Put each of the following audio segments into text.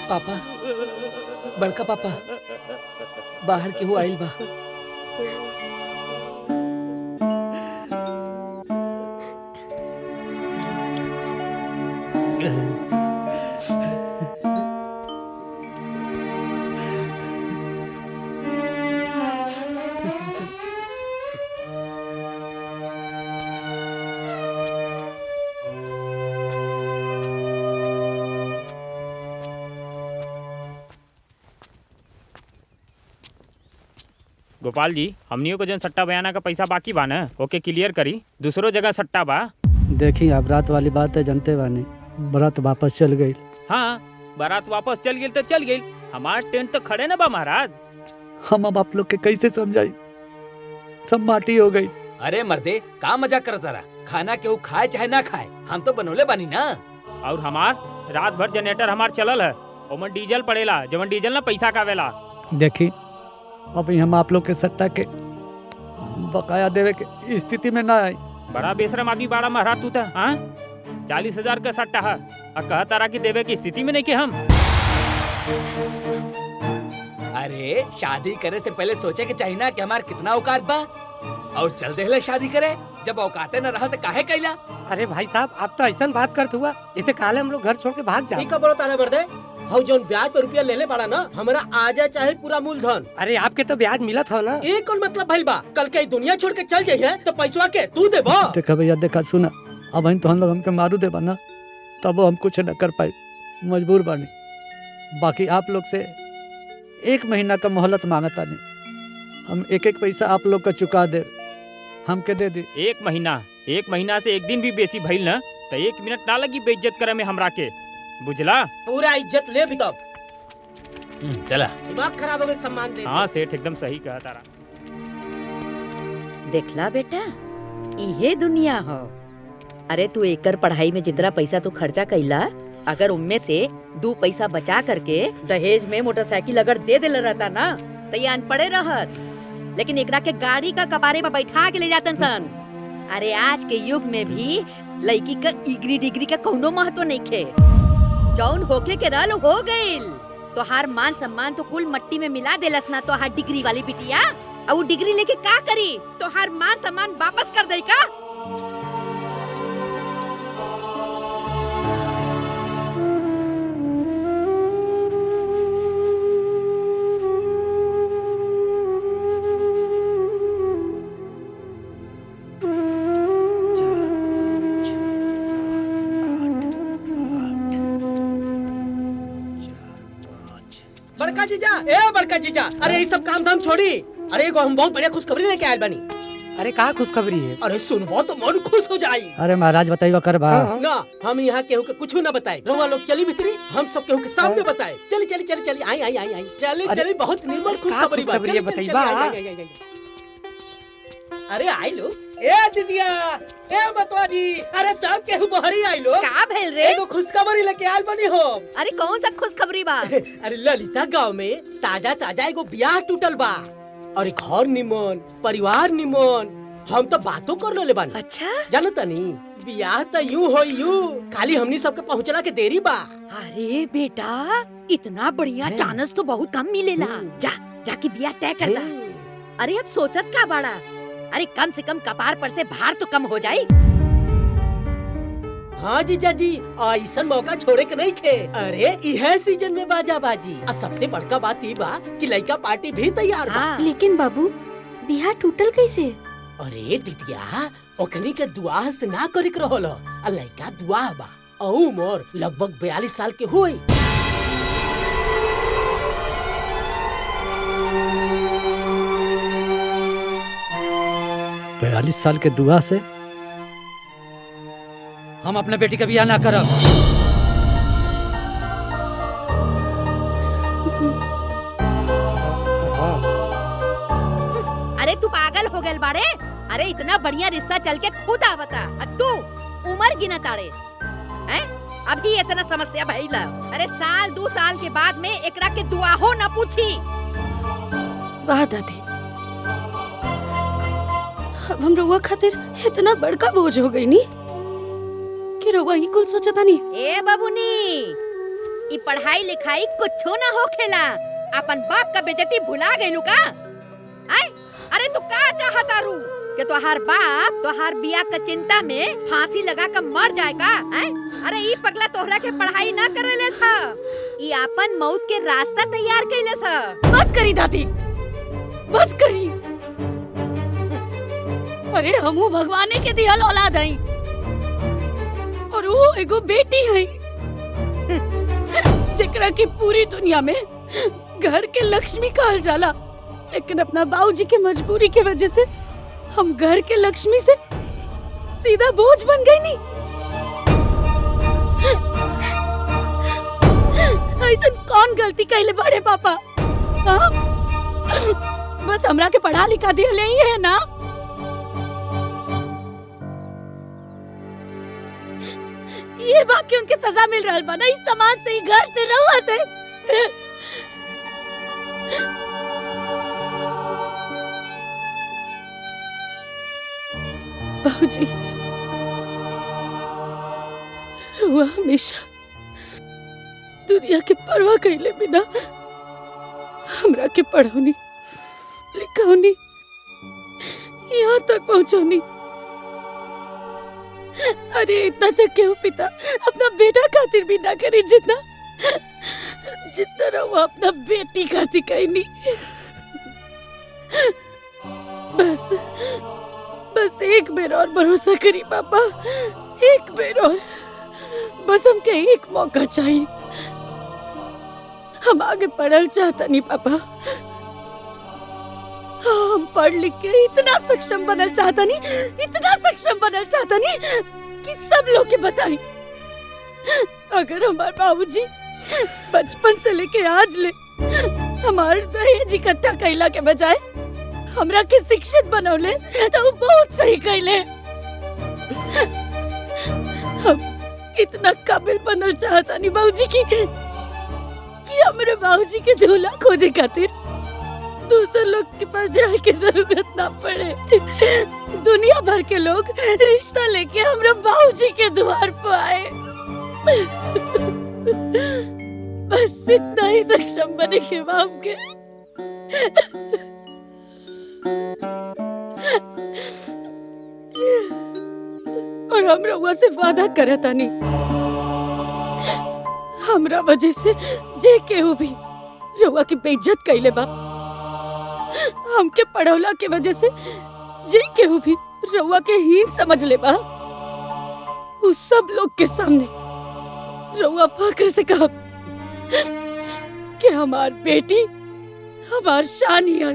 पापा, बड़का पापा, बाहर केहू आइल बा। गोपाल जी, हमनियों को जन सट्टा बयाना का पैसा बाकी बा न, ओके क्लियर करी। दूसरो जगह सट्टा बा। देखी अब रात वाली बात है, जनते बानी बारात वापस चल गई। हाँ, बारात वापस चल गई तो चल गई, हमार टेंट तो खड़े न बा महाराज। हम अब आप लोग के कैसे समझाई, सब माटी हो गई। अरे मर्दे, का मजाक करता रहा? खाना केहू खाए चाहे ना खाए, हम तो बनोले बानी ना। और हमार रात भर जनरेटर हमार चलल है, ओमन डीजल पड़ेला, जवन डीजल ना पैसा कावेला। देखी अभी हम आप लोग के सट्टा के बकाया देवे के स्थिति में ना आई। बड़ा बेशरम आदमी बाड़ा महाराज तू था। 40,000 का सट्टा है और कहा तारा की देवे की स्थिति में नहीं के हम। अरे शादी करे से पहले सोचे के चाहिए ना कि हमार कितना औकात बा, और चल देहले शादी करे। जब औकाते न रहा तो काहे कैला? अरे भाई साहब, आप तो ऐसा बात करते हुआ जैसे काले हम लोग घर छोड़ के भाग जाए। बड़ो ताना बरदे, हौ जोन ब्याज पे रुपया ले ले पड़ा ना, हमारा आजा चाहे पूरा मूलधन। अरे आपके तो ब्याज मिला था ना। एक और मतलब भइल बा, कल के दुनिया छोड़ के चल जाइए तो पैसवा के तू देबो। देखा भैया, देखा सुना, अब तो हम लोग हमके मारू दे बना, तब हम कुछ न कर पाए, मजबूर बानी। बाकी आप लोग से 1 महीना का मोहलत मांगता नहीं, हम एक एक पैसा आप लोग का चुका दे, हमके दे दी। 1 महीना से 1 दिन भी बेसी भइल न तो 1 मिनट ना लगी बेइज्जत करे में हमरा के, बुझला? पूरा इज्जत ले भी तब। चला, दिमाग खराब हो गए, सम्मान दे। हाँ सेठ, एकदम सही कहा तारा। देखला बेटा, इहे दुनिया हो। अरे तू एकर पढ़ाई में जितना पैसा तू खर्चा कैला, अगर उनमें से 2 पैसा बचा करके दहेज में मोटरसाइकिल अगर दे देला रहता ना, तो ये अनपढ़े रहत। लेकिन एकरा के गाड़ी का कबारे में बैठा के ले जातन सन। अरे आज के युग में भी लड़की का डिग्री डिग्री का कौनो महत्व नहीं खे। जौन होके के रल हो गइल, तो हार मान सम्मान तो कुल मट्टी में मिला देलस ना। तो हार डिग्री वाली बिटिया, अब वो डिग्री लेके का करी? तो हार मान सम्मान वापस कर दे का? बड़का जीजा, ए बड़का जीजा, अरे ये सब काम धाम छोड़ी। अरे एगो हम बहुत बढ़िया खुशखबरी लेके आयल बानी। अरे कहाँ खुशखबरी है? अरे सुनबो तो मन खुश हो जाई। अरे महाराज बताइए कर बा। ना, हम यहाँ केहू के कुछ ना बताए। रउआ लोग चली भीतरी, हम सब केहू के सामने बताए। चली चली चली चली, आई आई आई आई, चली चली, बहुत निर्मल खुशखबरी बा। खुशखबरी है, बताइबा। अरे आई लो, ए दीदिया, ए बतवा जी, अरे सब केहू बहरी आई लो। का भेल रे? एगो खुशखबरी लेके आयल बानी हो। अरे कौन सा खुशखबरी बा? अरे ललिता गांव में ताजा ताजा एगो ब्याह टूटल बा, और एक घर निमन, परिवार निमन, हम तो बातों कर ले बानी। अच्छा, जानता नहीं, ब्याह तो यूं हो यूं, खाली हमनी सबके पहुँचला के देरी बा। अरे बेटा, इतना बढ़िया चांस तो बहुत कम मिलेला। जा जाके ब्याह तय कर दा। अरे अब सोचत का बाड़ा? अरे कम से कम कपार पर से भार तो कम हो जाए। हाँ जीजा जी, ऐसा मौका छोड़े के नहीं खे। अरे यह सीजन में बाजा बाजी, और सबसे बड़का बात ये बा कि लड़का पार्टी भी तैयार बा। हाँ। लेकिन बाबू, बिहार टूटल कैसे? अरे दीदिया, ओकनी के दुआ से ना करे के रहल, और लड़का दुआ बा, और उम्र लगभग 42 साल के हुई। 42 साल के दुआ से हम अपने बेटी का बियाह ना करब। अरे तू पागल हो गए बाड़े? अरे इतना बढ़िया रिश्ता चल के खुद आवता, तू उम्र गिना ताड़े हैं? अभी इतना समस्या भइला। अरे 1-2 साल के बाद में एकरा के दुआ हो ना पूछी। वाह दादी, अब हम रउआ खातिर इतना बड़का बोझ हो गई नी कि रउआ ही कुल सोचता नी। ए बाबूनी, ई पढ़ाई लिखाई कुछो ना होखेला। अपन बाप का बेइज्जती भुला गइलू का? आय अरे तू का चाहता रू कि तोहार बाप तोहार बिया का चिंता में फांसी लगा कर मर जाए का? आय अरे ई पगला तोहरा के पढ़ाई ना करेले था, ई अपन मौत के रास्ता तैयार कइले था। बस करी दादी, बस करी। अरे हमू भगवाने के दियल औलाद हई और वो एगो बेटी हई जेकरा की पूरी दुनिया में घर के लक्ष्मी कहल जाला, लेकिन अपना बाबूजी के मजबूरी के वजह से हम घर के लक्ष्मी से सीधा बोझ बन गई नी। ऐसा कौन गलती कैले बड़े पापा? हाँ? बस हमरा के पढ़ा लिखा दिया ले ही है ना। ये बात की उनके सजा मिल रहा बना इस समाज से, घर से, रहुआ से। बाबूजी, रहुआ हमेशा दुनिया के परवाह कैले बिना हमरा के पढ़ौनी लिखौनी यहाँ तक पहुँचौनी। अरे इतना तक क्यों पिता अपना बेटा खातिर भी ना करे जितना वो अपना बेटी खातिर कहनी। बस एक बेर और भरोसा करी पापा, एक बेर और। बस हमके एक मौका चाहिए। हम आगे पढ़ल चाहता नहीं पापा, हम पढ़ लिख के इतना सक्षम बनल चाहता नहीं, इतना सक्षम बनल चाहता नहीं कि सब लोग के बताएं। अगर हमारे बाबूजी बचपन से लेके आज ले हमारे दहेज इकट्ठा कैला के बजाय हमरा के शिक्षित बनौले तो वो बहुत सही कैले। हम इतना काबिल बनल चाहता नहीं बाबूजी कि हमारे बाबूजी के दूल्हा खोजे खातिर दूसरे लोग के पास जाने की जरूरत ना पड़े। दुनिया भर के लोग रिश्ता लेके हमरा बाबूजी के द्वार पर आए। बस इतना ही सक्षम बने के बाप के। और हमरा हुआ से वादा करे तानी, हमरा वजह से जे केहू भी रउआ की बेइज्जत कैले बा, हमके पढ़ौला के वजह से जे केहू भी रउआ के हीन समझ ले बा, उस सब लोग के सामने रउआ फक्र से कहा कि हमार बेटी हमार शान ही है।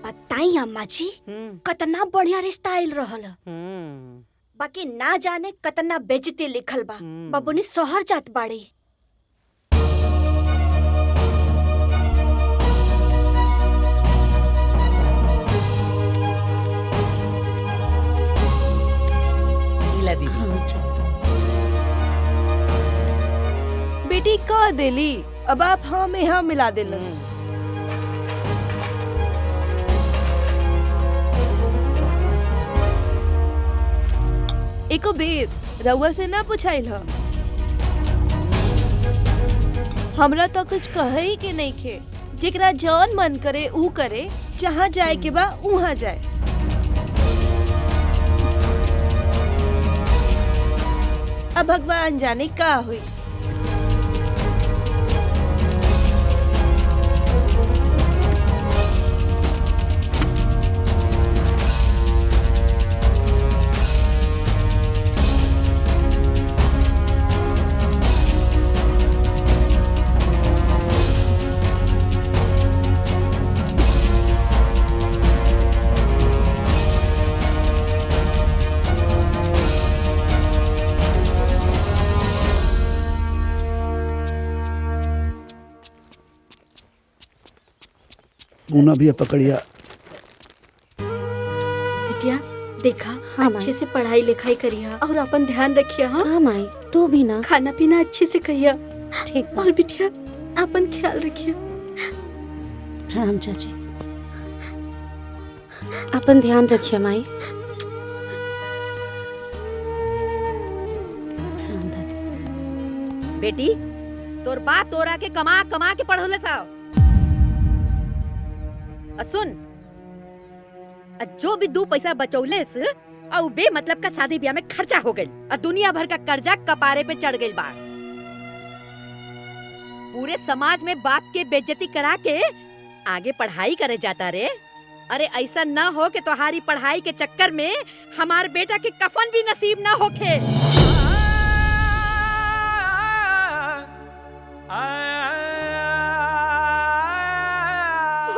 बताई अम्मा जी, कतना बढ़िया रिश्ता आइल रहल। बाकी ना जाने कतना बेइज्जती लिखल बा। बबुनी शहर जात बाड़ी। इला दीदी बेटी कह देली, अब आप हाँ में हाँ मिला देल। एको बेर रउआ से ना पूछाइल ह। हमरा तो कुछ कहे ही के नहीं खे। जेकरा जौन मन करे ऊ करे, जहाँ जाए के बा उहाँ जाए। अब भगवान जाने का हुई। पूना भी है पकड़िया। बिटिया देखा, हाँ, अच्छे से पढ़ाई लिखाई करिया और अपन ध्यान रखिया। हाँ, हाँ माई, तू भी ना। खाना पीना अच्छे से कहिया ठीक बा। और बिटिया अपन ख्याल रखिया। प्रणाम चाची। अपन ध्यान रखिए माई। प्रणाम दादी। बेटी, तोर बाप तोरा के कमा कमा के पढ़ोले साव। सुन, जो भी 2 पैसा बचौले से और बे मतलब का शादी ब्याह में खर्चा हो गई और दुनिया भर का कर्जा कपारे पे चढ़ गई बा। पूरे समाज में बाप के बेइज्जती करा के आगे पढ़ाई करे जाता रे। अरे ऐसा ना हो कि तुम्हारी पढ़ाई के चक्कर में हमार बेटा के कफन भी नसीब ना होखे।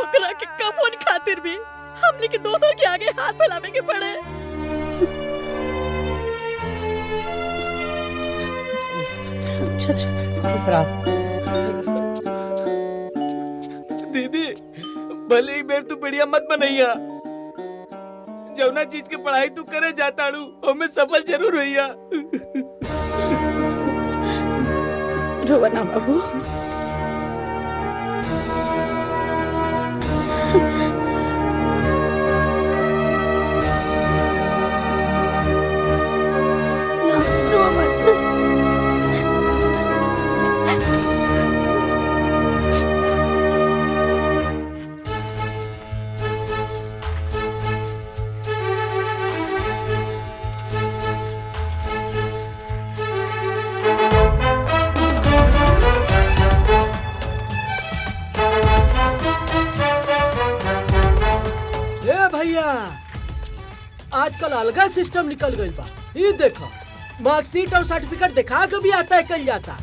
ओकरा के कफन खातिर भी हमने के दोसर के आगे हाथ फैलावे के पड़े। दीदी भले ही बेर तू बढ़िया मत बनैया। जौना चीज के पढ़ाई तू करे जाताड़ू हमें सफल जरूर होइया। रोवा ना बाबू। रोवा मत। भैया आजकल अलगा सिस्टम निकल गई बा। ये देखो, मार्कशीट और सर्टिफिकेट दिखा के भी आता है कल जाता।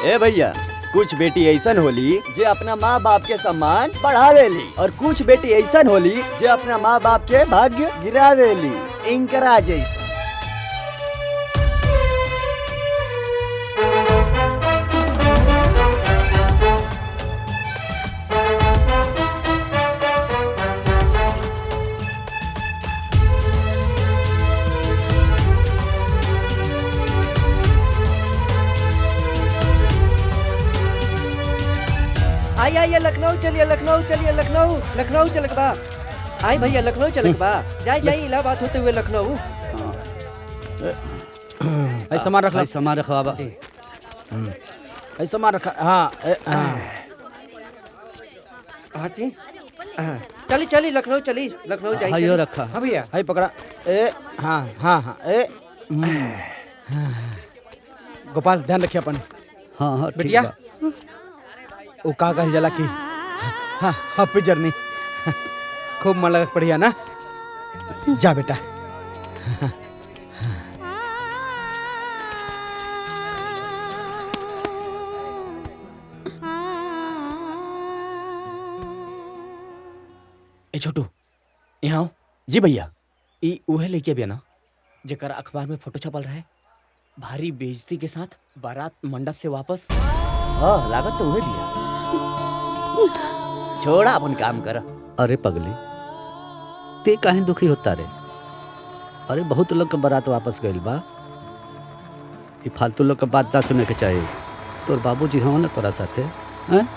ए भैया, कुछ बेटी ऐसन होली जे अपना माँ बाप के सम्मान बढ़ावेली और कुछ बेटी ऐसन होली जे अपना माँ बाप के भाग्य गिरावेली। इनकरा जैसा। आइए लखनऊ चलिए, लखनऊ चलिए, लखनऊ लखनऊ चलक बा। आई भैया लखनऊ चलक बा। जाई जाई इलाहाबाद होते हुए लखनऊ। सामान रख, सामान रख बाबा। सामान रखा। हाँ हटी। चली चली लखनऊ चली, लखनऊ जाई। हाइयो रखा। हाँ भैया। हाई पकड़ा। ए हाँ हाँ हाँ ए गोपाल ध्यान रखिए अपन। हाँ हाँ बेटिया वो का कहल जाला कि हाँ हैप्पी जर्नी। खूब मन लगा पढ़िया ना। जा बेटा। ए छोटू यहाँ आओ। जी भैया। ई उहे लेके बिया ना जेकर अखबार में फोटो छपल रहे, भारी बेइज्जती के साथ बारात मंडप से वापस। हाँ लागत तो उहे दिया। छोड़ा अपन काम कर। अरे पगली, ते काहे दुखी होता रे? अरे बहुत लोग के बारात वापस गइल बा। ये फालतू लोग के बात ना सुने के चाहिए। तोर बाबूजी हवन ना तोरा साथे। हैं?